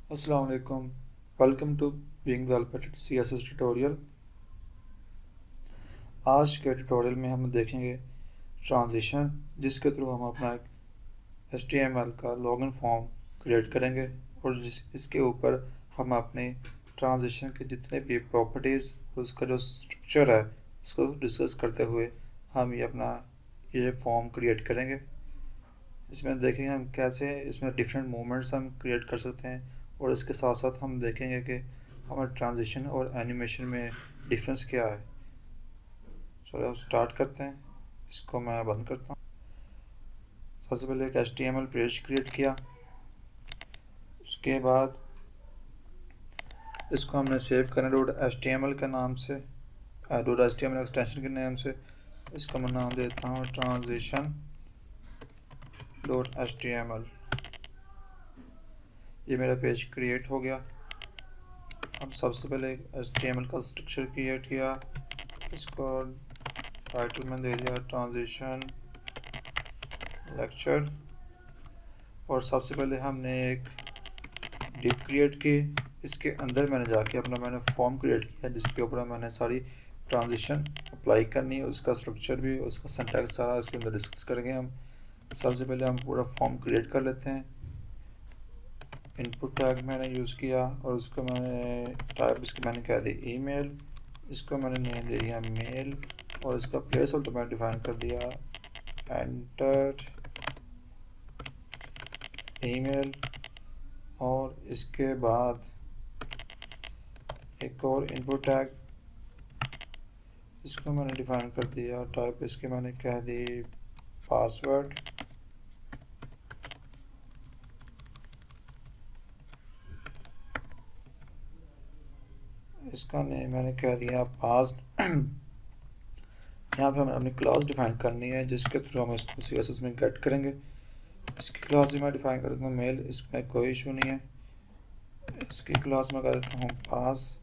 अस्सलाम वालेकुम। Welcome to being developer CSS tutorial. आज के ट्यूटोरियल में हम देखेंगे ट्रांजिशन, जिसके थ्रू हम अपना एक HTML का लॉगिन फॉर्म क्रिएट करेंगे और इसके ऊपर हम अपने ट्रांजिशन के जितने भी प्रॉपर्टीज़ और उसका जो स्ट्रक्चर है उसको डिस्कस करते हुए हम ये फॉर्म क्रिएट करेंगे। इसमें देखेंगे हम कैसे इसमें डिफरेंट मूवमेंट्स हम क्रिएट कर सकते हैं और इसके साथ साथ हम देखेंगे कि हमारे ट्रांजिशन और एनिमेशन में डिफरेंस क्या है। चलो अब स्टार्ट करते हैं। इसको मैं बंद करता हूँ। सबसे पहले एक HTML पेज क्रिएट किया, उसके बाद इसको हमने सेव करना .html के नाम से, .html एक्सटेंशन के नाम से। इसका मैं नाम देता हूँ transition.html। ये मेरा पेज क्रिएट हो गया। अब सबसे पहले HTML का स्ट्रक्चर क्रिएट किया, इसको टाइटल में दे दिया ट्रांजिशन लेक्चर, और सबसे पहले हमने एक डिव क्रिएट की। इसके अंदर मैंने फॉर्म क्रिएट किया जिसके ऊपर मैंने सारी ट्रांजिशन अप्लाई करनी है, उसका स्ट्रक्चर भी, उसका सिंटैक्स सारा इसके अंदर डिस्कस करेंगे हम। सबसे पहले हम पूरा फॉर्म क्रिएट कर लेते हैं। इनपुट टैग मैंने यूज़ किया और उसको मैंने टाइप इसकी मैंने कह दी ईमेल, इसको मैंने नेम दे दिया मेल, और इसका प्लेस होल्डर मैंने डिफाइन कर दिया एंटर ईमेल। और इसके बाद एक और इनपुट टैग, इसको मैंने डिफाइन कर दिया टाइप इसकी मैंने कह दी पासवर्ड। इसका नेम मैंने कह दिया पास। यहाँ पे हमें अपनी क्लास डिफाइन करनी है जिसके थ्रू हम इसको CSS में गेट करेंगे। इसकी क्लास मैं डिफाइन कर देता हूँ मेल, इसमें कोई इशू नहीं है। इसकी क्लास में कर देता हूँ पास,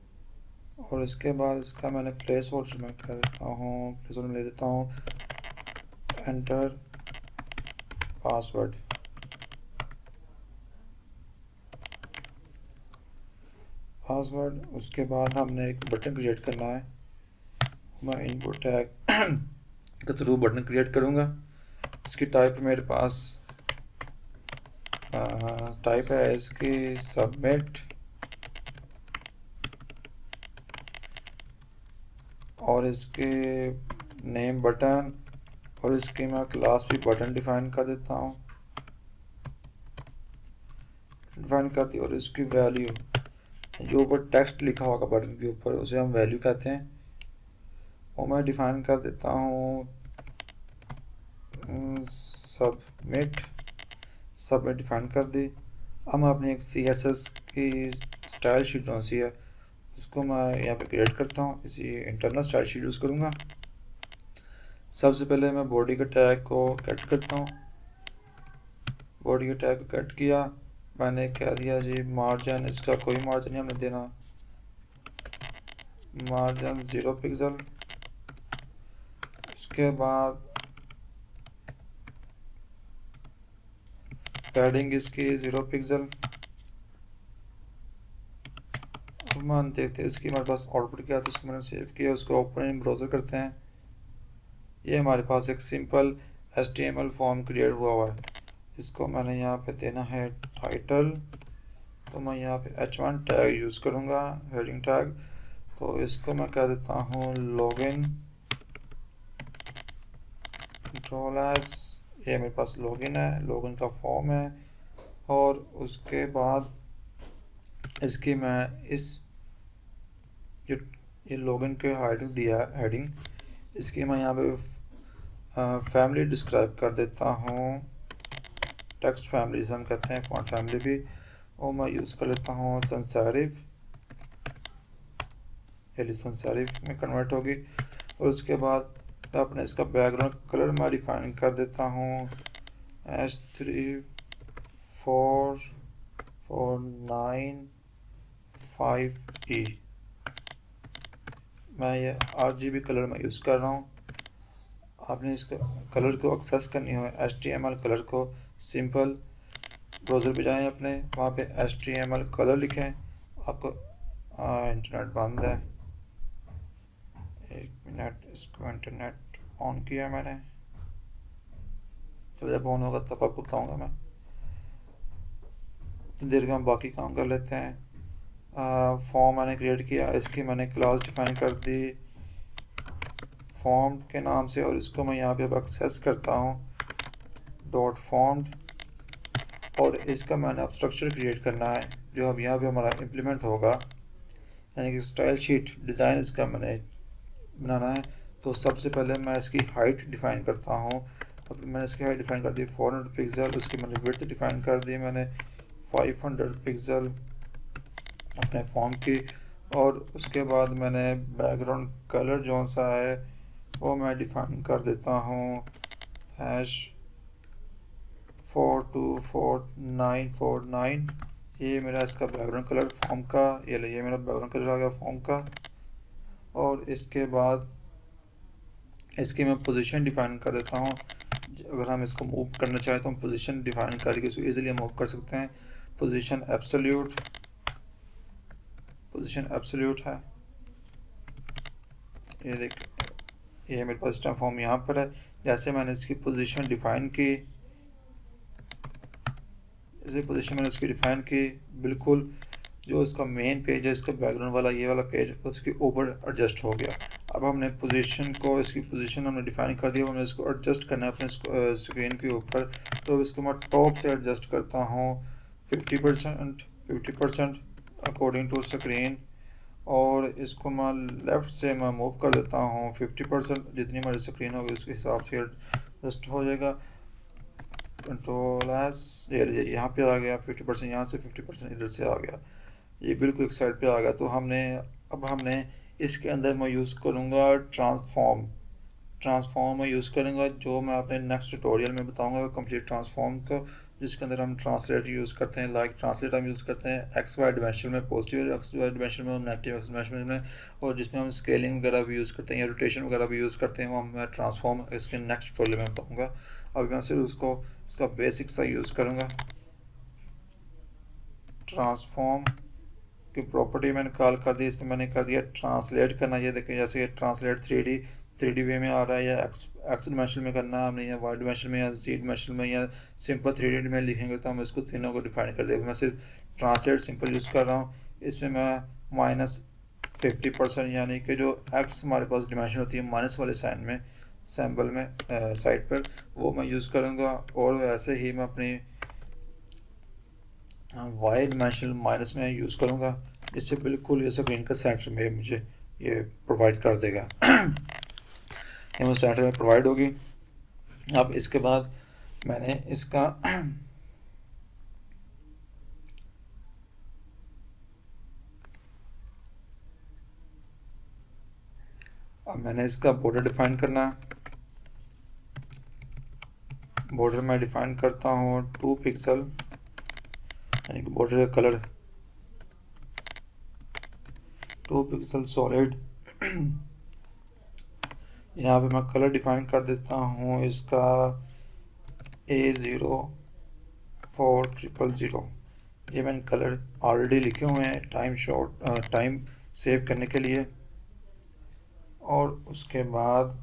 और इसके बाद इसका मैंने प्लेस होल्डर में कर देता हूँ, प्लेस होल्डर में ले देता हूँ एंटर पासवर्ड। उसके बाद हमने एक बटन क्रिएट करना है। मैं इनपुट टैग के थ्रू बटन क्रिएट करूँगा। इसकी टाइप मेरे पास टाइप है इसकी सबमिट, और इसके नेम बटन, और इसकी मैं क्लास भी बटन डिफाइन कर देता हूँ, डिफाइन कर दी। और इसकी वैल्यू जो ऊपर टेक्स्ट लिखा होगा बटन के ऊपर उसे हम वैल्यू कहते हैं, और मैं डिफाइन कर देता हूँ सबमिट डिफाइन कर दी। अब मैं अपनी एक CSS की स्टाइल शीट जो सी है उसको मैं यहाँ पे क्रिएट करता हूँ। इसी इंटरनल स्टाइल शीट यूज़ करूँगा। सबसे पहले मैं बॉडी के टैग को कट करता हूँ। बॉडी के टैग को कट किया, मैंने कह दिया जी मार्जिन, इसका कोई मार्जिन नहीं हमने देना, मार्जिन 0 पिक्सल। उसके बाद पैडिंग इसकी 0 पिक्सल। अब मान देखते हैं इसकी हमारे पास आउटपुट क्या, तो इसको मैंने सेव किया, उसको ओपन इन ब्राउज़र करते हैं। ये हमारे पास एक सिंपल HTML फॉर्म क्रिएट हुआ है। इसको मैंने यहाँ पे देना है टाइटल, तो मैं यहाँ पे H1 टैग यूज़ करूँगा, हेडिंग टैग। तो इसको मैं कह देता हूँ लॉगिन कंट्रोल एस। ये मेरे पास लॉगिन है, लॉगिन का फॉर्म है। और उसके बाद इसकी मैं जो ये लॉगिन के हेडिंग दिया है, हेडिंग इसकी मैं यहाँ पे फैमिली डिस्क्राइब कर देता हूँ, टेक्स्ट फैमिली हम कहते हैं, फॉन्ट फैमिली भी। और मैं यूज़ कर लेता हूँ sans serif, sans serif में कन्वर्ट होगी। और उसके बाद अपने इसका बैकग्राउंड कलर मैं डिफाइन कर देता हूँ H3495E। मैं ये RGB कलर में यूज़ कर रहा हूँ। आपने इसका कलर को एक्सेस करनी हो, HTML कलर को सिंपल ब्राउज़र पे जाएं अपने, वहाँ पे HTML कलर लिखें। आपको इंटरनेट बंद है, एक मिनट, इसको इंटरनेट ऑन किया मैंने, चलो जब ऑन होगा तब आपको बताऊँगा मैं। इतनी देर में हम बाकी काम कर लेते हैं। फॉर्म मैंने क्रिएट किया, इसकी मैंने क्लास डिफाइन कर दी फॉर्म के नाम से, और इसको मैं यहाँ पे अब एक्सेस करता हूँ डॉट फॉर्म्ड, और इसका मैंने अब स्ट्रक्चर क्रिएट करना है जो अब यहाँ पे हमारा इम्प्लीमेंट होगा, यानी कि स्टाइल शीट डिज़ाइन इसका मैंने बनाना है। तो सबसे पहले मैं इसकी हाइट डिफ़ाइन करता हूँ। अब मैंने इसकी हाइट डिफ़ाइन कर दी 400 पिक्सल, उसकी मैंने विड्थ डिफ़ाइन कर दी मैंने 500 पिक्सल अपने फॉर्म की, और उसके बाद मैंने बैकग्राउंड कलर जो सा है वो मैं डिफ़ाइन कर देता हूँ #424949। ये मेरा इसका बैकग्राउंड कलर फॉर्म का, ये मेरा बैकग्राउंड कलर आ गया फॉर्म का। और इसके बाद इसकी मैं पोजीशन डिफ़ाइन कर देता हूँ। अगर हम इसको मूव करना चाहें तो हम पोजीशन डिफ़ाइन करके इसको ईज़िली मूव कर सकते हैं। पोजीशन एब्सोल्यूट है, ये देख, ये मेरे पास टाइम फॉर्म यहाँ पर है। जैसे मैंने इसकी पोजीशन डिफ़ाइन की, इसी पोजीशन मैंने इसकी डिफ़ाइन की, बिल्कुल जो इसका मेन पेज है, इसका बैकग्राउंड वाला ये वाला पेज, उसके ऊपर एडजस्ट हो गया। अब हमने पोजीशन को, इसकी पोजीशन हमने डिफ़ाइन कर दिया, हमने इसको एडजस्ट करना है अपने स्क्रीन के ऊपर। तो इसको मैं टॉप से एडजस्ट करता हूँ 50% अकॉर्डिंग टू स्क्रीन, और इसको मैं लेफ़्ट से मैं मूव कर देता हूँ 50%, जितनी हमारी स्क्रीन होगी उसके हिसाब से एडजस्ट हो जाएगा। कंट्रोल एस, ये यहाँ पे आ गया 50%, यहाँ से 50% इधर से आ गया, ये बिल्कुल एक साइड पे आ गया। तो अब हमने इसके अंदर मैं यूज़ करूँगा ट्रांसफॉर्म मैं यूज़ करूँगा, जो मैं अपने नेक्स्ट ट्यूटोरियल में बताऊँगा कंप्लीट ट्रांसफॉर्म को, जिसके अंदर हम ट्रांसलेट यूज़ करते हैं। लाइक ट्रांसलेट हम यूज़ करते हैं एक्स वाई डिमेंशन में, पॉजिटिव एक्स वाई डिमेंशन में और नेगेटिव एक्स डिमेंशन में, और जिसमें हम स्केलिंग वगैरह भी यूज़ करते हैं या रोटेशन वगैरह भी यूज़ करते हैं, वो मैं ट्रांसफॉर्म इसके नेक्स्ट ट्यूटोरियल में बताऊँगा। अभी मैं सिर्फ इसका बेसिक सा यूज़ करूँगा। ट्रांसफॉर्म की प्रॉपर्टी मैंने कॉल कर दी, इसमें मैंने कर दिया ट्रांसलेट करना। ये देखें, जैसे ये ट्रांसलेट 3D वे में आ रहा है, या एक्स डिमेंशन में करना है हमने, या वाई डिमेंशन में, या जी डिमेंशन में, या सिंपल 3D में लिखेंगे, तो हम इसको तीनों को डिफाइन कर देंगे। मैं सिर्फ ट्रांसलेट सिंपल यूज़ कर रहा हूँ। इसमें मैं -50%, यानी कि जो एक्स हमारे पास डिमेंशन होती है माइनस वाले साइन में, सैम्पल में साइड पर, वो मैं यूज़ करूँगा। और वैसे ही मैं अपनी वाई डिमेंशनल माइनस में यूज़ करूँगा, जिससे बिल्कुल ये स्क्रीन का सेंटर में मुझे ये प्रोवाइड कर देगा। ये मुझे सेंटर में प्रोवाइड होगी। अब इसके बाद मैंने इसका अब मैंने इसका बॉर्डर डिफाइन करना है। बॉर्डर मैं डिफाइन करता हूँ 2 पिक्सल, यानी कि बॉर्डर का कलर 2 पिक्सल सॉलिड। यहाँ पे मैं कलर डिफाइन कर देता हूँ इसका A04000। ये मैंने कलर ऑलरेडी लिखे हुए हैं टाइम सेव करने के लिए। और उसके बाद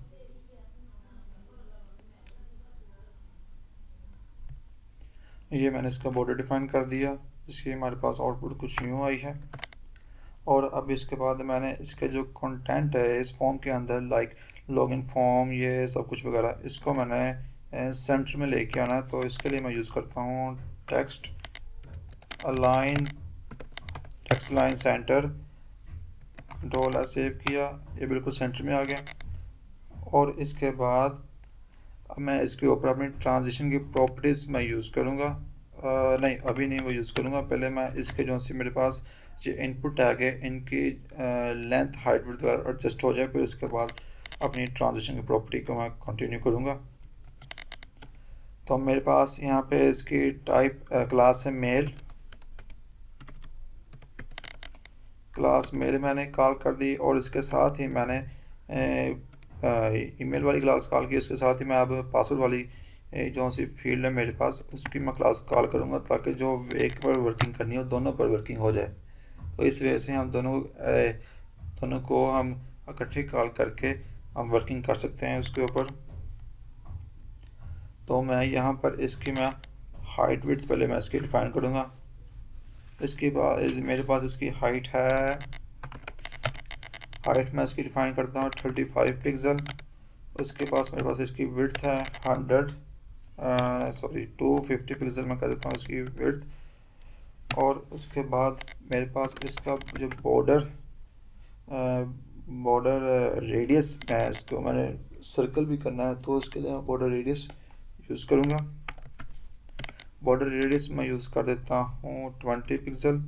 ये मैंने इसका बॉर्डर डिफाइन कर दिया, इसकी हमारे पास आउटपुट कुछ यूँ आई है। और अब इसके बाद मैंने इसके जो कंटेंट है इस फॉर्म के अंदर, लाइक लॉगिन फॉर्म, ये सब कुछ वगैरह, इसको मैंने सेंटर में लेके आना है। तो इसके लिए मैं यूज़ करता हूँ text align centre. Control S save किया, ये बिल्कुल सेंटर में आ गया। और इसके बाद अब मैं इसके ऊपर अपनी ट्रांजिशन की प्रॉपर्टीज़ मैं यूज़ करूँगा। नहीं, अभी नहीं वो यूज़ करूँगा। पहले मैं इसके जो सी मेरे पास ये इनपुट टैग है, इनकी लेंथ हाइट विड्थ वगैरह एडजस्ट हो जाए, फिर उसके बाद अपनी ट्रांजिशन की प्रॉपर्टी को मैं कंटिन्यू करूँगा। तो मेरे पास यहाँ पे इसकी टाइप क्लास है मेल। क्लास मेल मैंने कॉल कर दी, और इसके साथ ही मैंने ईमेल वाली क्लास कॉल की। उसके साथ ही मैं अब पासवर्ड वाली जो सी फील्ड है मेरे पास उसकी मैं क्लास कॉल करूँगा ताकि जो एक पर वर्किंग करनी हो दोनों पर वर्किंग हो जाए। तो इस वजह से हम दोनों को हम इकट्ठे कॉल करके हम वर्किंग कर सकते हैं उसके ऊपर। तो मैं यहाँ पर इसकी मैं हाइट विड्थ पहले मैं इसकी डिफ़ाइन करूँगा। इसके बाद मेरे पास इसकी हाइट है, हाइट मैं इसकी डिफ़ाइन करता हूँ 35 पिक्सल। उसके पास मेरे पास इसकी विड्थ है 250 पिक्सल मैं कर देता हूँ इसकी विड्थ। और उसके बाद मेरे पास इसका जो बॉर्डर रेडियस है, इसको मैंने सर्कल भी करना है तो उसके लिए मैं बॉर्डर रेडियस यूज़ करूँगा। बॉर्डर रेडियस मैं यूज़ कर देता हूँ 20 पिक्सल।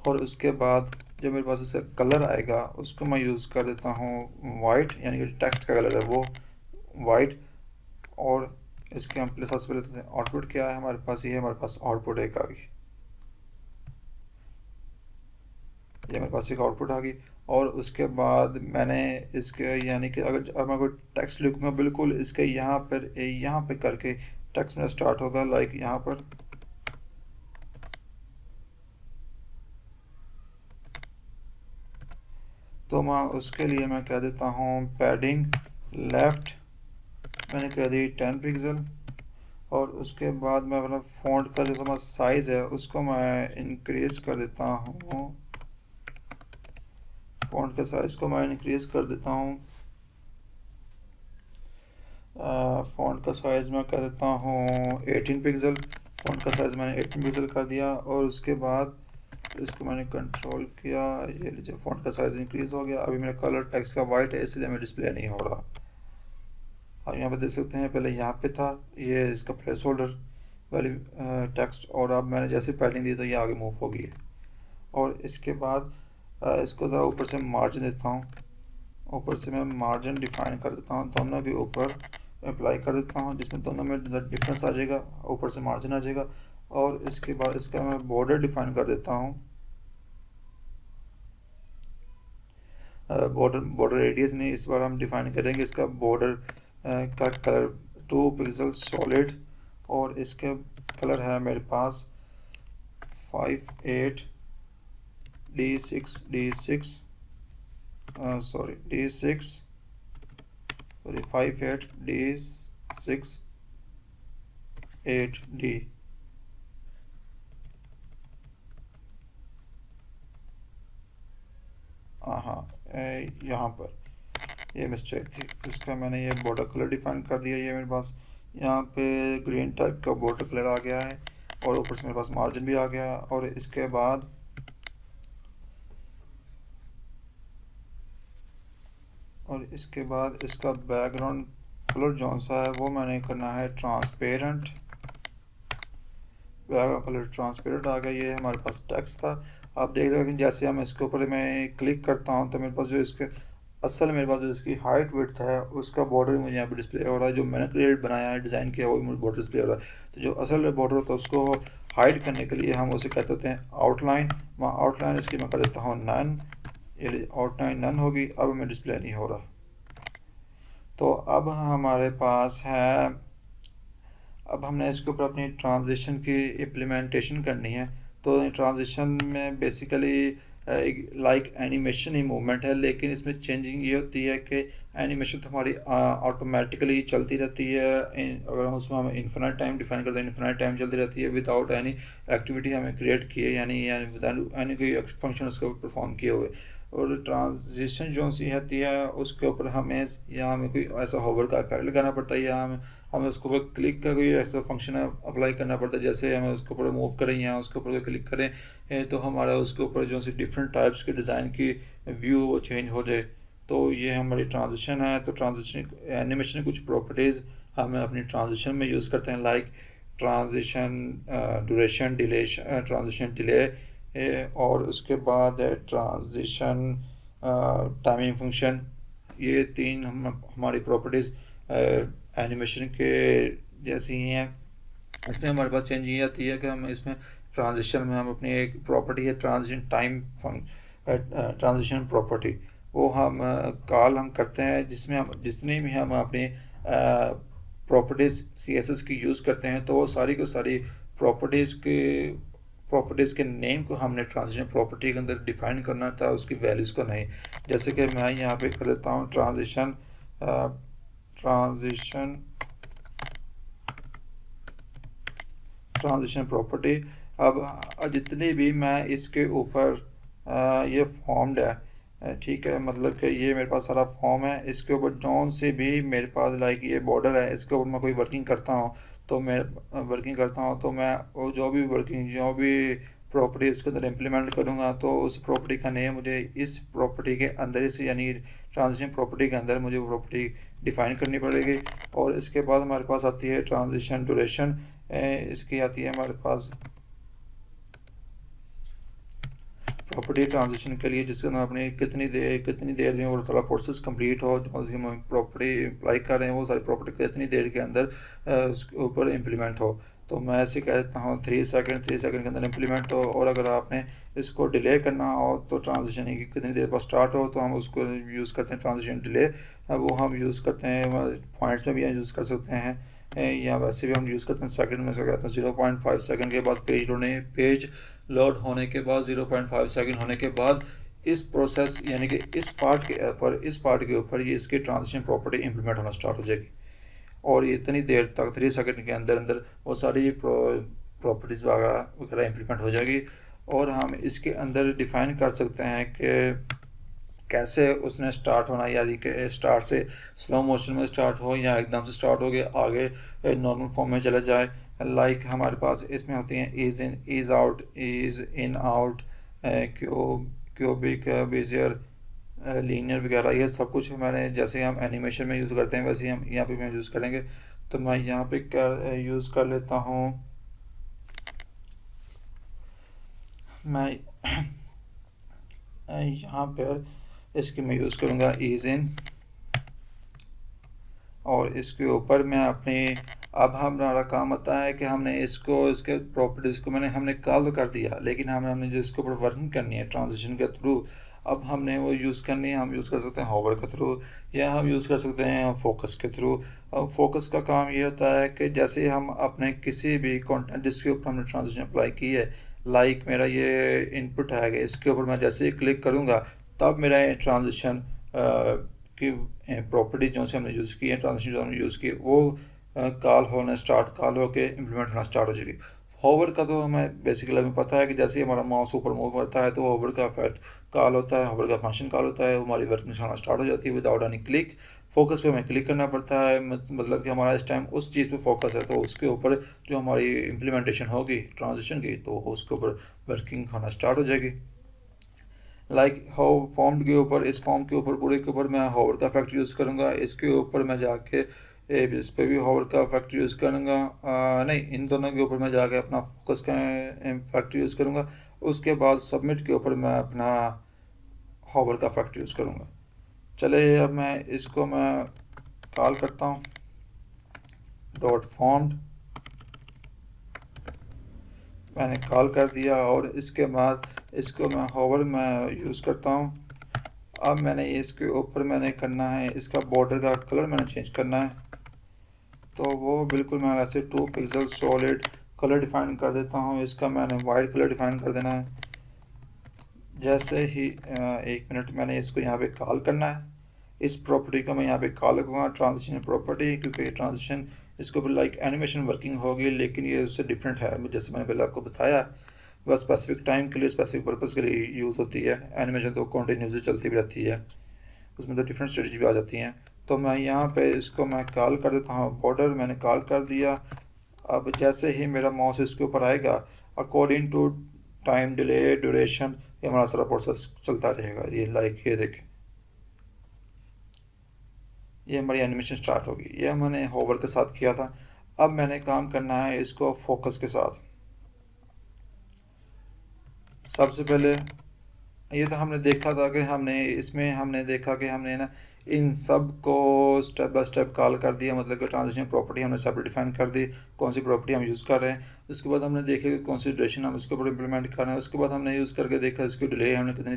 और उसके बाद जो मेरे पास इसका कलर आएगा उसको मैं यूज़ कर देता हूँ वाइट, यानी कि टेक्स्ट का कलर है वो वाइट। और इसके हम सबसे पहले आउटपुट क्या है हमारे पास, ये है हमारे पास आउटपुट एक आ गई, ये मेरे पास एक आउटपुट आ गई। और उसके बाद मैंने इसके यानी कि अब मैं कोई टेक्स्ट लिखूँगा बिल्कुल इसके यहाँ पर करके टेक्स्ट में स्टार्ट होगा, लाइक यहाँ पर। तो मैं उसके लिए मैं कह देता हूँ पैडिंग लेफ़्ट मैंने कह दी 10 पिक्सल। और उसके बाद मैं अपना फ़ॉन्ट का जो हमारा साइज़ है उसको मैं इंक्रीज़ कर देता हूँ, फ़ॉन्ट का साइज़ को मैं इंक्रीज़ कर देता हूँ। फ़ॉन्ट का साइज़ मैं कर देता हूँ 18 पिक्सल। फ़ॉन्ट का साइज़ मैंने 18 पिक्सल कर दिया। और उसके बाद इसको मैंने कंट्रोल किया, ये लीजिए फ़ॉन्ट का साइज़ इंक्रीज़ हो गया। अभी मेरा कलर टेक्स्ट का वाइट है इसलिए मेरा डिस्प्ले नहीं हो रहा। आप यहाँ पर देख सकते हैं पहले यहाँ पे था ये इसका प्लेस होल्डर वाली टेक्स्ट, और अब मैंने जैसे पैडिंग दी तो ये आगे मूव हो गई है। और इसके बाद इसको ज़रा ऊपर से मार्जिन देता हूँ, ऊपर से मैं मार्जिन डिफ़ाइन कर देता हूँ, दोनों के ऊपर अप्लाई कर देता हूँ जिसमें दोनों में डिफरेंस आ जाएगा, ऊपर से मार्जिन आ जाएगा। और इसके बाद इसका मैं बॉर्डर डिफ़ाइन कर देता हूँ, बॉर्डर रेडियस नहीं, इस बार हम डिफ़ाइन करेंगे इसका बॉर्डर का कलर 2 पिक्सल सॉलिड। और इसके कलर है मेरे पास 58 D6 58 D6 8D। हाँ यहाँ पर ये मिस्टेक थी, इसका मैंने ये बॉर्डर कलर डिफ़ाइन कर दिया। ये मेरे पास यहाँ पे ग्रीन टाइप का बॉर्डर कलर आ गया है और ऊपर से मेरे पास मार्जिन भी आ गया। और इसके बाद इसका बैकग्राउंड कलर जौन सा है वो मैंने करना है ट्रांसपेरेंट। बैकग्राउंड कलर ट्रांसपेरेंट आ गया। ये हमारे पास टेक्स्ट था, आप देख रहे हो कि जैसे हम इसके ऊपर मैं क्लिक करता हूँ तो मेरे पास जो इसकी हाइट विड्थ है उसका बॉर्डर मुझे यहाँ पे डिस्प्ले हो रहा है, जो मैंने क्रिएट बनाया है डिज़ाइन किया वो मुझे बॉर्डर डिस्प्ले हो रहा है। तो जो असल बॉर्डर होता है उसको हाइड करने के लिए हम उसे कहते होते हैं आउटलाइन। मैं आउटलाइन इसकी मैं कर देता हूँ नन, ये आउटलाइन नन होगी, अब हमें डिस्प्ले नहीं हो रहा। तो अब हमारे पास है, अब हमने इसके ऊपर अपनी ट्रांजिशन की इम्प्लीमेंटेशन करनी है। तो ट्रांजिशन में बेसिकली लाइक एनिमेशन ही मूवमेंट है, लेकिन इसमें चेंजिंग ये होती है कि एनिमेशन तो हमारी ऑटोमेटिकली चलती रहती है। अगर हम उसमें हम इन्फिनाइट टाइम डिफाइन करते हैं, इन्फिनाइट टाइम चलती रहती है विदाउट एनी एक्टिविटी हमें क्रिएट किए, यानी विदाउट एनी कोई फंक्शन उसके ऊपर परफॉर्म किए हुए। और ट्रांजिशन जो सी होती है उसके ऊपर हमें यहाँ हमें कोई ऐसा होवर का इफेक्ट लगाना पड़ता है, या हमें उसके ऊपर क्लिक का कोई ऐसा फंक्शन अप्लाई करना पड़ता है। जैसे हमें उसके ऊपर मूव करें या उसके ऊपर क्लिक करें तो हमारा उसके ऊपर जो सी डिफरेंट टाइप्स के डिज़ाइन की व्यू वो चेंज हो जाए। तो ये हमारी ट्रांजिशन है। तो ट्रांजिशन एनिमेशन की कुछ प्रॉपर्टीज़ हमें अपनी ट्रांजिशन में यूज़ करते हैं, like transition duration delay, transition delay, और उसके बाद ट्रांजिशन टाइमिंग फंक्शन। ये तीन हमारी प्रॉपर्टीज़ एनिमेशन के जैसी ही हैं। इसमें हमारे पास चेंज ये आती है कि हम इसमें ट्रांजिशन में हम अपनी एक प्रॉपर्टी है ट्रांजिशन टाइम ट्रांजिशन प्रॉपर्टी, वो हम कॉल हम करते हैं जिसमें हम जितनी भी हम अपनी प्रॉपर्टीज़ CSS की यूज़ करते हैं, तो वो सारी को सारी प्रॉपर्टीज़ के नेम को हमने ट्रांजिशन प्रॉपर्टी के अंदर डिफाइन करना था, उसकी वैल्यूज़ को नहीं। जैसे कि मैं यहाँ पे कर देता हूँ ट्रांजिशन प्रॉपर्टी। अब जितनी भी मैं इसके ऊपर ये फॉर्म्ड है, ठीक है, मतलब कि ये मेरे पास सारा फॉर्म है, इसके ऊपर जौन से भी मेरे पास लाइक ये बॉर्डर है, इसके ऊपर मैं कोई वर्किंग करता हूँ तो मैं वो जो भी प्रॉपर्टी इसके अंदर इम्प्लीमेंट करूँगा, तो उस प्रॉपर्टी का नेम मुझे इस प्रॉपर्टी के अंदर से यानी ट्रांजिशन प्रॉपर्टी के अंदर मुझे वो प्रॉपर्टी डिफाइन करनी पड़ेगी। और इसके बाद हमारे पास आती है ट्रांजिशन ड्यूरेशन, इसकी आती है हमारे पास प्रॉपर्टी ट्रांजिशन के लिए, जिसके अंदर अपनी कितनी देर में वो सारा प्रोसेस कंप्लीट हो, जो सी हम प्रॉपर्टी अप्लाई कर रहे हैं वो सारी प्रॉपर्टी कितनी देर के अंदर उसके ऊपर इम्प्लीमेंट हो। तो मैं ऐसे कहता हूँ 3 सेकंड के अंदर इम्प्लीमेंट हो। और अगर आपने इसको डिले करना हो तो ट्रांजिशन की कितनी देर बाद स्टार्ट हो, तो हम उसको यूज़ करते हैं ट्रांजिशन डिले। वो हम यूज़ करते हैं पॉइंट्स में भी यूज़ कर सकते हैं, या वैसे भी हम यूज़ करते हैं सेकंड में। से कहते हैं 0.5 सेकंड के बाद पेज लोड होने के बाद 0.5 सेकंड होने के बाद इस प्रोसेस यानी कि इस पार्ट के ऊपर ये इसकी ट्रांजिशन प्रॉपर्टी इंप्लीमेंट होना स्टार्ट हो जाएगी। और ये इतनी देर तक 3 सेकंड के अंदर अंदर वो सारी प्रॉपर्टीज़ वगैरह इंप्लीमेंट हो जाएगी। और हम इसके अंदर डिफ़ाइन कर सकते हैं कि कैसे उसने स्टार्ट होना, यानी कि स्टार्ट से स्लो मोशन में स्टार्ट हो या एकदम से स्टार्ट हो गया आगे नॉर्मल फॉर्म में चला जाए। लाइक हमारे पास इसमें होती हैं is in, is out, is in out, cubic, Bezier, linear वगैरह, ये सब कुछ मैंने जैसे हम एनिमेशन में यूज़ करते हैं वैसे ही हम यहाँ पे यूज़ करेंगे। तो मैं यहाँ पे यूज़ कर लेता हूँ, मैं यहाँ पर इसकी मैं यूज़ करूँगा इज़ इन, और इसके ऊपर मैं अपने अब हमारा काम होता है कि हमने इसके प्रॉपर्टीज़ को हमने कॉल कर दिया, लेकिन हमने जो इसके ऊपर वर्किंग करनी है ट्रांजिशन के थ्रू, अब हमने वो यूज़ करनी है। हम यूज़ कर सकते हैं होवर के थ्रू, या हम यूज़ कर सकते हैं फोकस के थ्रू। अब फोकस का काम ये होता है कि जैसे हम अपने किसी भी कंटेंट जिसके ऊपर हमने ट्रांजिशन अप्लाई की है, लाइक मेरा ये इनपुट है कि इसके ऊपर मैं जैसे ही क्लिक करूँगा तब मेरा ट्रांजिशन की प्रॉपर्टी जो से हमने यूज़ की है, ट्रांजिशन जो हमने यूज़ की वो कॉल होके इम्प्लीमेंट होना स्टार्ट हो जाएगी। होवर का तो हमें बेसिकली हमें पता है कि जैसे ही हमारा माउस ऊपर मूव करता है तो होवर का इफेक्ट कॉल होता है, होवर का फंक्शन कॉल होता है, हमारी वर्किंग होना स्टार्ट हो जाती है विदाउट एनी क्लिक। फोकस पे हमें क्लिक करना पड़ता है, मतलब कि हमारा इस टाइम उस चीज़ पे फोकस है, तो उसके ऊपर जो हमारी इम्प्लीमेंटेशन होगी ट्रांजिशन की तो उसके ऊपर वर्किंग होना स्टार्ट हो जाएगी। लाइक हाउ फॉर्म के ऊपर, इस फॉर्म के ऊपर पूरे के ऊपर मैं होवर का इफेक्ट यूज़ करूँगा। इसके ऊपर मैं जाके इस पर भी होवर का इफेक्ट यूज़ करूँगा, नहीं, इन दोनों के ऊपर मैं जाके अपना फोकस का इफेक्ट यूज़ करूँगा। उसके बाद सबमिट के ऊपर मैं अपना होवर का इफेक्ट यूज़ करूँगा। चले अब मैं कॉल करता हूँ डॉट फॉर्म्ड, मैंने कॉल कर दिया, और इसके बाद इसको मैं होवर में यूज़ करता हूँ। अब मैंने इसके ऊपर मैंने करना है, इसका बॉर्डर का कलर मैंने चेंज करना है, तो वो बिल्कुल मैं वैसे 2 पिक्सल सॉलिड कलर डिफाइन कर देता हूँ। इसका मैंने वाइट कलर डिफाइन कर देना है। जैसे ही 1 मिनट, मैंने इसको यहाँ पे कॉल करना है, इस प्रॉपर्टी को मैं यहाँ पे कॉल करूँगा ट्रांजिशन प्रॉपर्टी, क्योंकि ट्रांजिशन इसके ऊपर लाइक एनिमेशन वर्किंग होगी, लेकिन ये उससे डिफरेंट है। जैसे मैंने पहले आपको बताया, वह स्पेसिफिक टाइम के लिए स्पेसिफिक पर्पज़ के लिए यूज़ होती है। एनिमेशन तो कंटिन्यूसली चलती भी रहती है, उसमें तो डिफरेंट स्ट्रेटजी भी आ जाती हैं। तो मैं यहाँ पे इसको मैं कॉल कर देता हूँ बॉर्डर, मैंने कॉल कर दिया। अब जैसे ही मेरा माउस इसके ऊपर आएगा, according to time delay duration, ये हमारा सारा प्रोसेस चलता रहेगा। ये लाइक ये देखें, ये हमारी एनिमेशन स्टार्ट होगी। ये मैंने होवर के साथ किया था। अब मैंने काम करना है इसको फोकस के साथ। सबसे पहले ये तो हमने देखा था कि हमने देखा कि हमने ना इन सब को स्टेप बाय स्टेप कॉल कर दिया, मतलब कि ट्रांजिशन प्रॉपर्टी हमने सेपरेट डिफाइन कर दी, कौन सी प्रॉपर्टी हम यूज़ कर रहे हैं। उसके बाद हमने देखा कि कौन सी ड्यूरेशन हम इसके ऊपर इंप्लीमेंट कर रहे हैं। उसके बाद हमने यूज़ करके देखा इसकी डिले हमने कितनी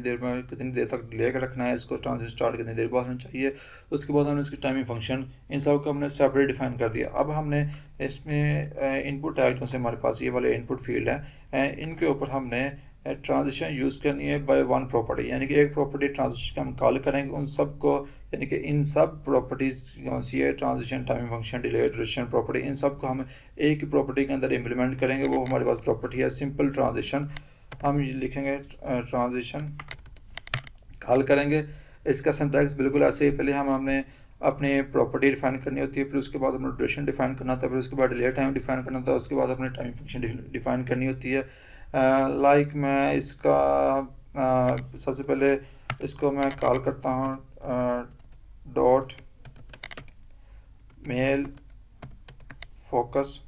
देर तक डिले कर रखना है, इसको ट्रांजिशन स्टार्ट कितनी देर बाद होना चाहिए। उसके बाद हमने इसकी टाइमिंग फंक्शन, इन सब को हमने सेपरेट डिफाइन कर दिया। अब हमने इसमें इनपुट टैग जो से हमारे पास ये वाले इनपुट फील्ड हैं, इनके ऊपर हमने ट्रांजिशन यूज़ करनी है बाय वन प्रॉपर्टी, यानी कि एक प्रॉपर्टी ट्रांजिशन का हम कॉल करेंगे उन सब को, यानी कि इन सब प्रॉपर्टीज कौन सी है, transition, timing function, delay, duration property, इन सब को हम एक ही प्रॉपर्टी के अंदर इम्प्लीमेंट करेंगे। वो हमारे पास प्रॉपर्टी है सिंपल ट्रांजिशन। हम ये लिखेंगे ट्रांजिशन कॉल करेंगे। इसका सिंटैक्स बिल्कुल ऐसे ही, पहले हमने अपने प्रॉपर्टी डिफाइन करनी होती है, फिर उसके बाद अपना ड्यूरेशन डिफाइन करना होता है, फिर उसके बाद डिले टाइम डिफाइन करना होता है, उसके बाद अपने टाइम फंक्शन डिफाइन करनी होती है। लाइक मैं इसका सबसे पहले इसको मैं कॉल करता हूँ डॉट मेल फोकस,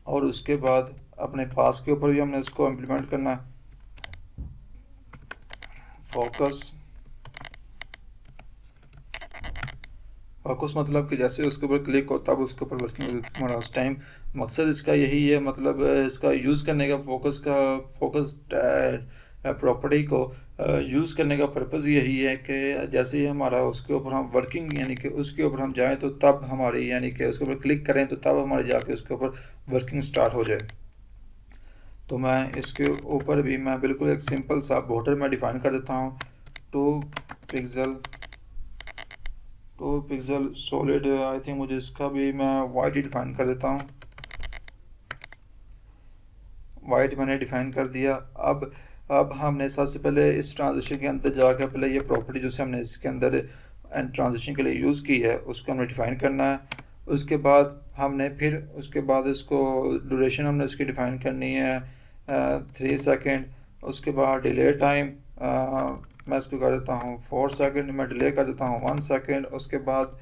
और उसके बाद अपने पास के ऊपर भी हमने इसको इम्प्लीमेंट करना है फोकस। फोकस मतलब कि जैसे उसके ऊपर क्लिक होता है उसके ऊपर वर्किंग हमारा उस टाइम, मकसद इसका यही है, मतलब इसका यूज़ करने का फोकस प्रॉपर्टी को यूज़ करने का पर्पज़ यही है कि जैसे ही हमारा उसके ऊपर हम वर्किंग, यानी कि उसके ऊपर हम जाएं तो तब हमारी, यानी कि उसके ऊपर क्लिक करें तो तब हमारे जाके उसके ऊपर वर्किंग स्टार्ट हो जाए। तो मैं इसके ऊपर भी मैं बिल्कुल एक सिंपल सा बॉर्डर में डिफाइन कर देता हूँ, 2 पिक्सल सॉलिड। आई थिंक मुझे इसका भी मैं वाइट ही डिफाइन कर देता हूँ, वाइट मैंने डिफाइन कर दिया। अब हमने सबसे पहले इस ट्रांजिशन के अंदर जाकर पहले ये प्रॉपर्टी जो से हमने इसके अंदर एंड ट्रांजिशन के लिए यूज़ की है उसको हमने डिफाइन करना है। उसके बाद हमने फिर उसके बाद इसको ड्यूरेशन हमने इसकी डिफाइन करनी है 3 सेकेंड। उसके बाद डिले टाइम मैं इसको कर देता हूँ 4 सेकेंड, मैं डिले कर देता हूँ 1 सेकेंड। उसके बाद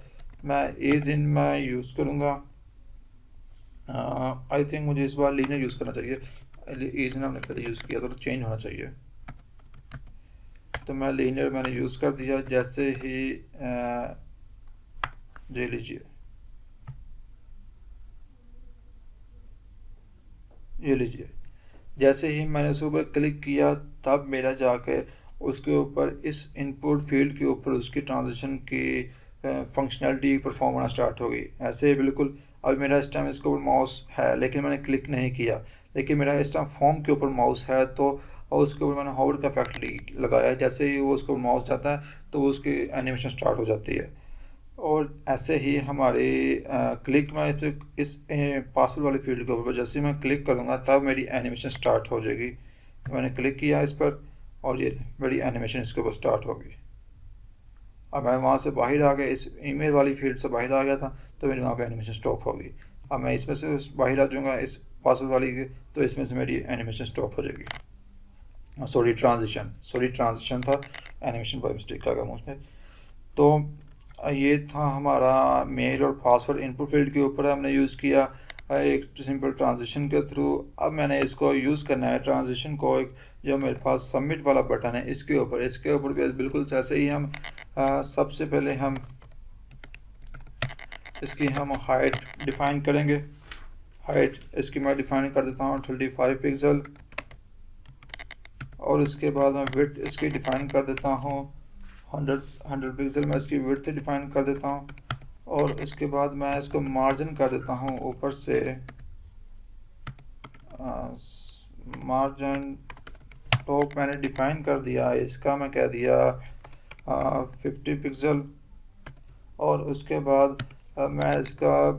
मैं ईज इन मैं यूज़ करूँगा, आई थिंक मुझे इस बार लीनियर यूज़ करना चाहिए, ईज इन हमने पहले यूज़ किया तो चेंज होना चाहिए, तो मैं लीनियर मैंने यूज़ कर दिया। जैसे ही ये लीजिए, ये लीजिए, जैसे ही मैंने उसके ऊपर क्लिक किया तब मेरा जाके उसके ऊपर इस इनपुट फील्ड के ऊपर उसकी ट्रांजिशन की फंक्शनैलिटी परफॉर्म होना स्टार्ट हो गई। ऐसे ही बिल्कुल अब मेरा इस टाइम इसके ऊपर माउस है लेकिन मैंने क्लिक नहीं किया, लेकिन मेरा इस टाइम फॉर्म के ऊपर माउस है, तो और उसके ऊपर मैंने होवर का इफेक्ट लगाया है। जैसे ही वो उसके ऊपर माउस जाता है तो वो उसकी एनिमेशन स्टार्ट हो जाती है। और ऐसे ही हमारे क्लिक में इस पासवर्ड वाली फील्ड के ऊपर जैसे मैं क्लिक करूँगा तब मेरी एनिमेशन स्टार्ट हो जाएगी। मैंने क्लिक किया इस पर और ये मेरी एनिमेशन इसके ऊपर स्टार्ट हो गई। अब मैं वहाँ से बाहर आ गया, इस ईमेल वाली फील्ड से बाहर आ गया था तो मेरी वहाँ पे एनिमेशन स्टॉप हो गई। अब मैं इसमें से बाहर आ जाऊँगा इस पासवर्ड वाली की, तो इसमें से मेरी एनिमेशन स्टॉप हो जाएगी। सॉरी ट्रांजिशन था, एनिमेशन बाय मिस्टेक आ गया मुझ में। तो ये था हमारा मेल और पासवर्ड इनपुट फील्ड के ऊपर हमने यूज़ किया एक सिंपल ट्रांजिशन के थ्रू। अब मैंने इसको यूज़ करना है ट्रांजिशन को, एक जो मेरे पास सबमिट वाला बटन है इसके ऊपर भी बिल्कुल ऐसे ही हम सबसे पहले हम इसकी हम हाइट डिफ़ाइन करेंगे। हाइट इसकी मैं डिफ़ाइन कर देता हूँ 35 पिक्सल, और उसके बाद मैं विड्थ इसकी डिफ़ाइन कर देता हूँ 100 पिक्सल मैं इसकी विड्थ डिफ़ाइन कर देता हूँ। और इसके बाद मैं इसको मार्जिन कर देता हूँ ऊपर से, मार्जिन टॉप मैंने डिफ़ाइन कर दिया, इसका मैं कह दिया 50 पिक्सल। और उसके बाद मैं इसका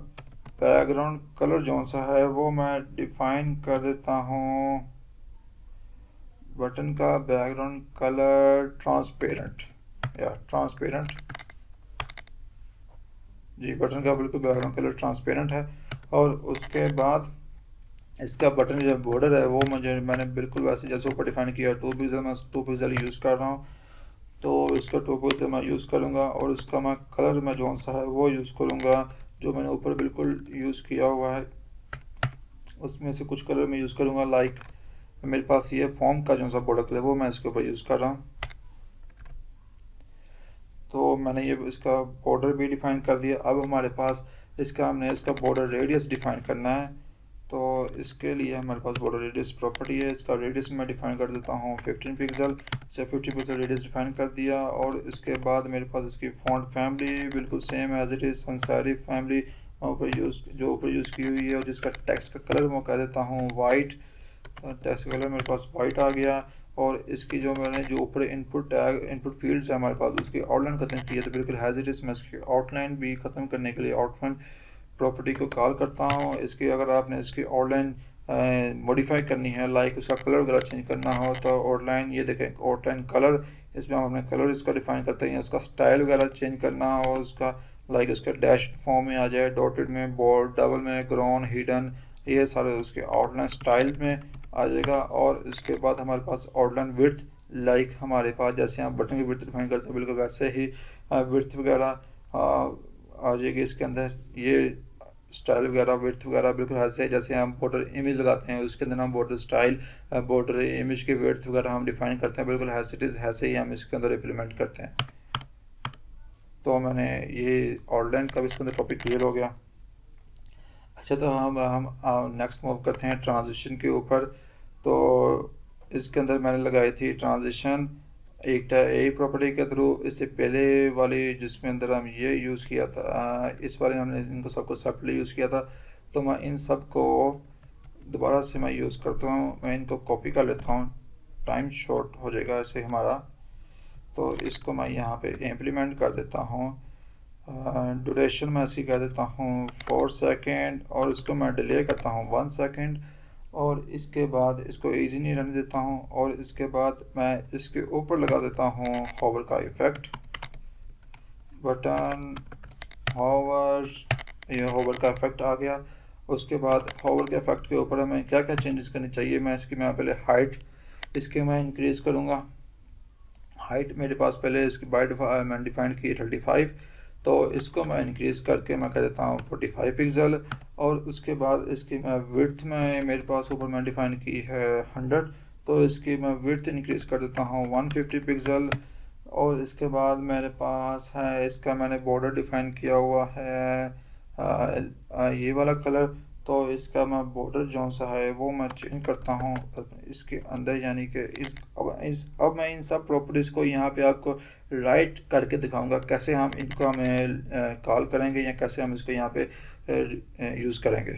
बैकग्राउंड कलर जो सा है वो मैं डिफ़ाइन कर देता हूँ, बटन का बैकग्राउंड कलर ट्रांसपेरेंट जी, बटन का बिल्कुल बैकग्राउंड कलर ट्रांसपेरेंट है। और उसके बाद इसका बटन जो बॉर्डर है वो मैंने बिल्कुल वैसे जैसे ऊपर डिफाइन किया 2 पिक्सल, मैं 2 पिक्सल यूज़ कर रहा हूँ तो इसका 2 पिक्सल मैं यूज़ करूँगा। और उसका मैं कलर में जो सा है वो यूज़ करूँगा, जो मैंने ऊपर बिल्कुल यूज़ किया हुआ है उसमें से कुछ कलर मैं यूज़ करूँगा। लाइक मेरे पास ये फॉर्म का जो सा बॉर्डर कलर वो मैं इसके ऊपर यूज़ कर रहा हूँ। तो मैंने ये इसका बॉर्डर भी डिफ़ाइन कर दिया। अब हमारे पास हमने इसका बॉर्डर रेडियस डिफ़ाइन करना है। तो इसके लिए हमारे पास बॉर्डर रेडियस प्रॉपर्टी है, इसका रेडियस मैं डिफ़ाइन कर देता हूँ 15 पिक्सल से 50 पिक्सल रेडियस डिफ़ाइन कर दिया। और इसके बाद मेरे पास इसकी फ़ॉन्ट फैमिली बिल्कुल same as it is sans serif family ऊपर यूज़ की हुई है, और जिसका टेक्स्ट का कलर मैं कह देता हूँ वाइट। टेक्स्ट कलर मेरे पास वाइट आ गया। और इसकी जो ऊपर इनपुट फील्ड्स है हमारे पास, उसकी आउटलाइन ख़त्म की है, तो बिल्कुल हैज़ इट इज़ मैं इसकी आउटलाइन भी ख़त्म करने के लिए आउटलाइन प्रॉपर्टी को कॉल करता हूँ। इसकी अगर आपने इसकी आउटलाइन मॉडिफाई करनी है, लाइक उसका कलर वगैरह चेंज करना हो, तो आउटलाइन ये देखें आउटलाइन कलर, इसमें हम अपने कलर इसका डिफाइन करते हैं। उसका स्टाइल वगैरह चेंज करना हो, उसका लाइक उसका डैश फॉर्म में आ जाए, डॉटेड में, बोल्ड, डबल में, ग्राउन, हिडन, ये सारे उसके आउटलाइन स्टाइल में आ जाएगा। और इसके बाद हमारे पास आउटलाइन विड्थ, लाइक हमारे पास जैसे हम बटन की विड्थ डिफाइन करते हैं बिल्कुल वैसे ही विड्थ वगैरह आ जाएगी इसके अंदर। ये स्टाइल वगैरह विड्थ वगैरह बिल्कुल ऐसे जैसे हम बॉर्डर इमेज लगाते हैं उसके अंदर हम बॉर्डर स्टाइल बॉर्डर इमेज के विड्थ वगैरह हम डिफाइन करते हैं, बिल्कुल हैज़ इट इज़ ऐसे ही हम इसके अंदर इम्प्लीमेंट करते हैं। तो मैंने ये आउटलाइन का भी इसके अंदर टॉपिक क्लियर हो गया। अच्छा, तो हम नेक्स्ट मूव करते हैं ट्रांजिशन के ऊपर। तो इसके अंदर मैंने लगाई थी ट्रांजिशन एक ए प्रॉपर्टी के थ्रू। इससे पहले वाली जिसमें अंदर हम ये यूज़ किया था, इस वाले हमने इनको सबको सेपरेटली यूज़ किया था। तो मैं इन सब को दोबारा से मैं यूज़ करता हूँ, मैं इनको कॉपी कर लेता हूँ, टाइम शॉर्ट हो जाएगा ऐसे हमारा। तो इसको मैं यहाँ पे इम्प्लीमेंट कर देता हूँ। ड्यूरेशन मैं ऐसी कह देता हूँ 4 सेकेंड, और इसको मैं डिले करता हूँ 1 सेकेंड। और इसके बाद इसको इजी नहीं रहने देता हूँ, और इसके बाद मैं इसके ऊपर लगा देता हूँ होवर का इफ़ेक्ट, बटन होवर, ये होवर का इफ़ेक्ट आ गया। उसके बाद होवर के इफ़ेक्ट के ऊपर हमें क्या क्या चेंजेस करनी चाहिए, मैं पहले हाइट इसके मैं इंक्रीज़ करूँगा। हाइट मेरे पास पहले इसकी मैंने डिफाइन की 35, तो इसको मैं इंक्रीज़ करके मैं कह देता हूँ 45 पिक्सल। और उसके बाद इसकी मैं विड्थ में मेरे पास ऊपर मैं डिफ़ाइन की है 100, तो इसकी मैं विड्थ इंक्रीज़ कर देता हूँ 150 पिक्सल। और इसके बाद मेरे पास है इसका मैंने बॉर्डर डिफ़ाइन किया हुआ है ये वाला कलर। तो इसका मैं बॉर्डर जो सा है वो मैं चेंज करता हूँ इसके अंदर, यानी कि अब मैं इन सब प्रॉपर्टीज़ को यहाँ पे आपको राइट करके दिखाऊंगा कैसे हम इनको हमें कॉल करेंगे, या कैसे हम इसको यहाँ पे यूज़ करेंगे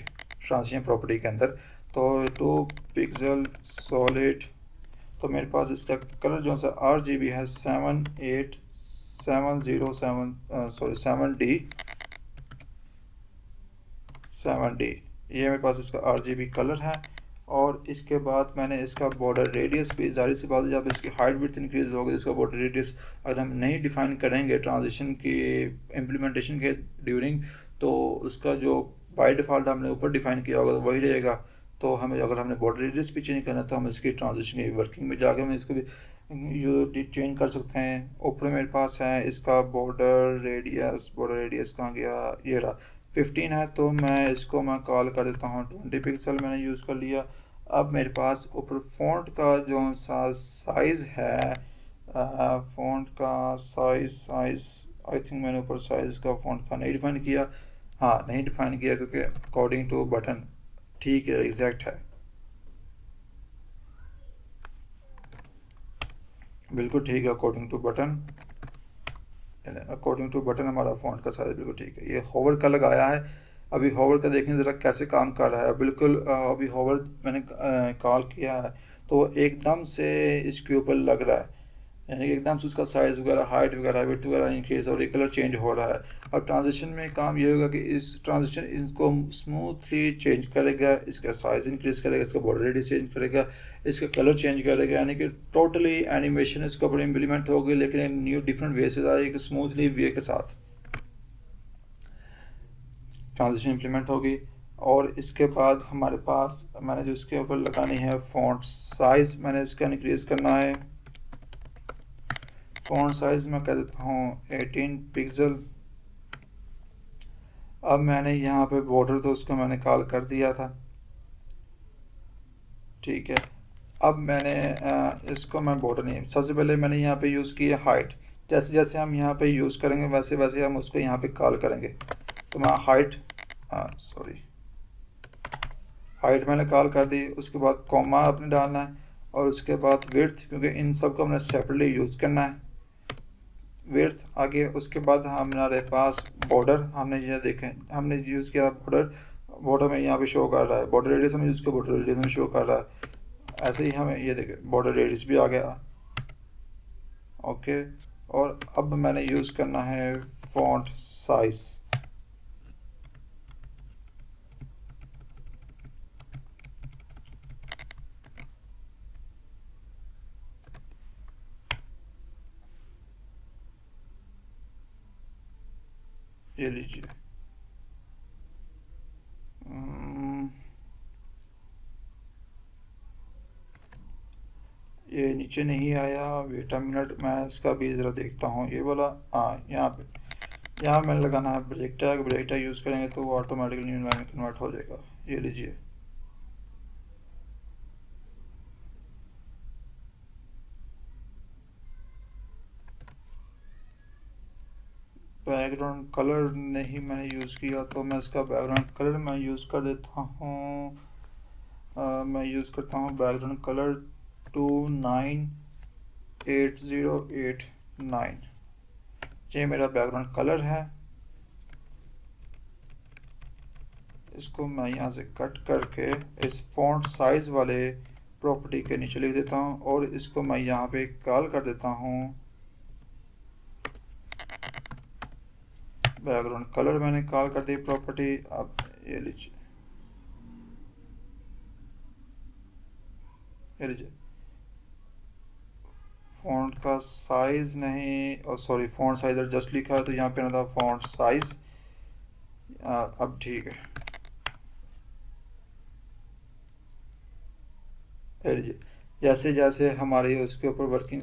ट्रांजिशन प्रॉपर्टी के अंदर। तो 2 पिक्सल सॉलिड, तो मेरे पास इसका कलर जो सा RGB है 7D, ये मेरे पास इसका RGB कलर है। और इसके बाद मैंने इसका बॉर्डर रेडियस भी, जाहिर सी बात है जब इसकी हाइट विड्थ इंक्रीज होगी इसका बॉर्डर रेडियस अगर हम नहीं डिफाइन करेंगे ट्रांजिशन की इम्प्लीमेंटेशन के ड्यूरिंग, तो उसका जो बाय डिफ़ॉल्ट हमने ऊपर डिफाइन किया होगा तो वही रहेगा। तो हमें अगर हमने बॉर्डर रेडियस भी चेंज करना है तो हम इसकी ट्रांजिशन की वर्किंग में जाकर हम इसको भी चेंज कर सकते हैं। ऊपर मेरे पास है इसका बॉर्डर रेडियस कहाँ गया, ये रहा 15 है। तो मैं इसको मैं कॉल कर देता हूँ 20 पिक्सल, मैंने यूज़ कर लिया। अब मेरे पास ऊपर फ़ॉन्ट का जो सा साइज़ है, फ़ॉन्ट का साइज़ आई थिंक मैंने ऊपर साइज़ का फ़ॉन्ट का नहीं डिफ़ाइन किया, हाँ नहीं डिफ़ाइन किया, क्योंकि अकॉर्डिंग टू बटन ठीक है, एग्जैक्ट है, बिल्कुल ठीक है। अकॉर्डिंग टू बटन हमारा फ़ॉन्ट का साइज़ बिल्कुल ठीक है। ये होवर का लगाया है, अभी होवर का देखें ज़रा कैसे काम कर रहा है। बिल्कुल अभी होवर मैंने कॉल किया है तो एकदम से इसके ऊपर लग रहा है, यानी कि एकदम से उसका साइज़ वगैरह, हाइट वगैरह, विड्थ वगैरह इंक्रीज और ये कलर चेंज हो रहा है। अब ट्रांजिशन में काम ये होगा कि इस ट्रांजिशन इसको स्मूथली चेंज करेगा, इसका साइज़ इंक्रीज करेगा, इसका बॉर्डर रेडियस चेंज करेगा, इसका कलर चेंज करेगा, यानी कि टोटली एनिमेशन इसके ऊपर इम्प्लीमेंट होगी, लेकिन एक न्यू डिफरेंट वे से आएगी, स्मूथली वे के साथ ट्रांजिशन इम्प्लीमेंट होगी। और इसके बाद हमारे पास मैंने जो इसके ऊपर लगानी है फ़ॉन्ट साइज़, मैंने इसका इंक्रीज़ करना है। फ़ॉन्ट साइज़ मैं कह देता हूँ 18 पिक्सल। अब मैंने यहाँ पे बॉर्डर तो उसको मैंने कॉल कर दिया था, ठीक है। अब मैंने इसको मैं बॉर्डर नहीं, सबसे पहले मैंने यहाँ पे यूज़ की है हाइट, जैसे जैसे हम यहाँ पे यूज़ करेंगे वैसे वैसे हम उसको यहाँ पे कॉल करेंगे। तो मैं हाइट मैंने कॉल कर दी, उसके बाद कॉमा आपने डालना है और उसके बाद विड्थ, क्योंकि इन सब को हमने सेपरेटली यूज़ करना है। विड्थ आगे, उसके बाद हमारे पास बॉर्डर, हमने ये देखें हमने यूज़ किया बॉर्डर में यहाँ पे शो कर रहा है, बॉर्डर रेडियस हमने यूज़ किया, बॉर्डर रेडियस में शो कर रहा है। ऐसे ही हमें ये देखें बॉर्डर रेडियस भी आ गया। ओके, और अब मैंने यूज़ करना है फॉन्ट साइज़। ये लीजिए, ये नीचे नहीं आया, वेट अ मिनट, मैं इसका भी ज़रा देखता हूँ। ये बोला हाँ, यहाँ मैंने लगाना है break tag. Break tag use करेंगे तो वो ऑटोमेटिकली न्यू लाइन में कन्वर्ट हो जाएगा। ये लीजिए, बैकग्राउंड कलर नहीं मैंने यूज़ किया, तो मैं इसका बैकग्राउंड कलर मैं यूज़ कर देता हूँ। मैं यूज़ करता हूँ बैकग्राउंड कलर 298089। ये मेरा बैकग्राउंड कलर है। इसको मैं यहाँ से कट करके इस फॉन्ट साइज़ वाले प्रॉपर्टी के नीचे लिख देता हूँ और इसको मैं यहाँ पे कॉल कर देता हूँ। बैकग्राउंड कलर मैंने कॉल कर दी प्रॉपर्टी। अब ये लीजिए, फॉन्ट का साइज़ नहीं, और सॉरी फॉन्ट साइज जस्ट लिखा है तो यहाँ पे ना था फॉन्ट साइज़। अब ठीक है, ये लीजिए। जैसे जैसे हमारी उसके ऊपर वर्किंग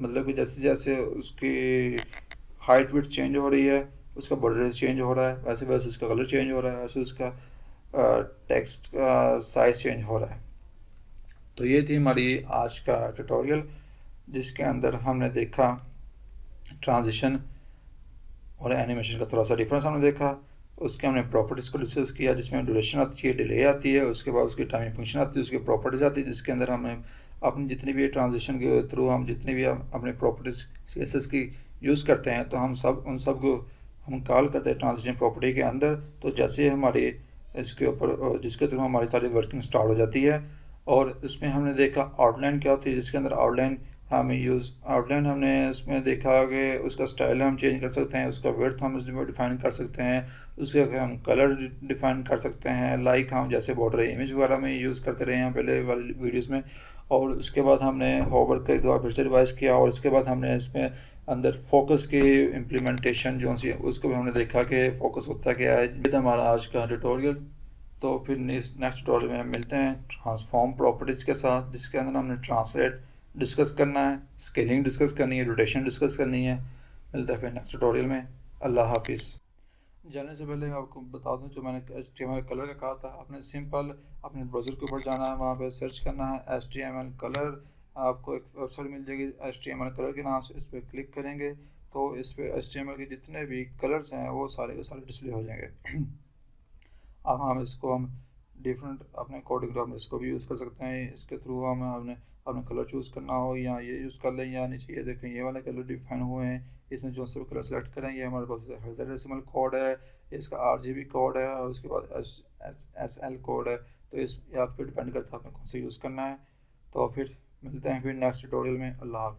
मतलब कि जैसे जैसे उसकी हाइट विड्थ चेंज हो रही है, उसका बॉर्डर चेंज हो रहा है, वैसे वैसे उसका कलर चेंज हो रहा है, वैसे उसका टेक्स्ट का साइज़ चेंज हो रहा है। तो ये थी हमारी आज का ट्यूटोरियल, जिसके अंदर हमने देखा ट्रांजिशन और एनिमेशन का थोड़ा सा डिफरेंस हमने देखा। उसके हमने प्रॉपर्टीज़ को डिस्कस किया, जिसमें ड्यूरेशन आती है, डिले आती है, उसके बाद उसकी टाइमिंग फंक्शन आती है, उसकी प्रॉपर्टीज़ आती है, जिसके अंदर हमने अपनी जितनी भी ट्रांजिशन के थ्रू हम जितनी भी अपने प्रॉपर्टीज़ CSS की यूज़ करते हैं, तो हम सब उन सब को हम कॉल करते हैं ट्रांजिशन प्रॉपर्टी के अंदर। तो जैसे ही हमारी इसके ऊपर जिसके थ्रू हमारी सारी वर्किंग स्टार्ट हो जाती है, और उसमें हमने देखा आउटलाइन क्या होती है, जिसके अंदर आउटलाइन हमने इसमें देखा कि उसका स्टाइल हम चेंज कर सकते हैं, उसका विड्थ हम इसमें डिफ़ाइन कर सकते हैं, उसके हम कलर डिफ़ाइन कर सकते हैं, लाइक हम जैसे बॉर्डर इमेज वगैरह में यूज़ करते रहे हैं पहले वाली वीडियोस में। और उसके बाद हमने होवर का एक दो बार फिर से रिवाइज़ किया, और उसके बाद हमने इसमें अंदर फोकस की इम्प्लीमेंटेशन जो सी उसको भी हमने देखा कि फोकस होता क्या है। ये था हमारा आज का ट्यूटोरियल। तो फिर नेक्स्ट ट्यूटोरियल में हम मिलते हैं ट्रांसफॉर्म प्रॉपर्टीज़ के साथ, जिसके अंदर हमने ट्रांसलेट डिस्कस करना है, स्केलिंग डिस्कस करनी है, रोटेशन डिस्कस करनी है। मिलता है फिर नेक्स्ट ट्यूटोरियल में। अल्लाह हाफिज़। जाने से पहले मैं आपको बता दूं, जो मैंने HTML कलर का कहा था, आपने सिंपल अपने ब्राउज़र के ऊपर जाना है, वहाँ पे सर्च करना है HTML कलर। आपको एक वेबसाइट मिल जाएगी HTML कलर के नाम से, इस पर क्लिक करेंगे तो इस पर HTML के जितने भी कलर्स हैं वो सारे के सारे डिस्प्ले हो जाएंगे। अब हम डिफरेंट अपने अकॉर्डिंग तो हम इसको भी यूज़ कर सकते हैं। इसके थ्रू हम अपने अपने कलर चूज़ करना हो, या ये यूज़ कर लें, या नीचे ये देखें ये वाले कलर डिफाइन हुए हैं, इसमें जो से कलर सेलेक्ट करें, ये हमारे पास हेक्साडेसिमल कोड है, इसका RGB कोड है, और उसके बाद SL कोड है। तो इस आप पे डिपेंड करता है आपने कौन सा यूज़ करना है। तो फिर मिलते हैं फिर नेक्स्ट ट्यूटोरियल में। अल्लाह हाफ़िज़।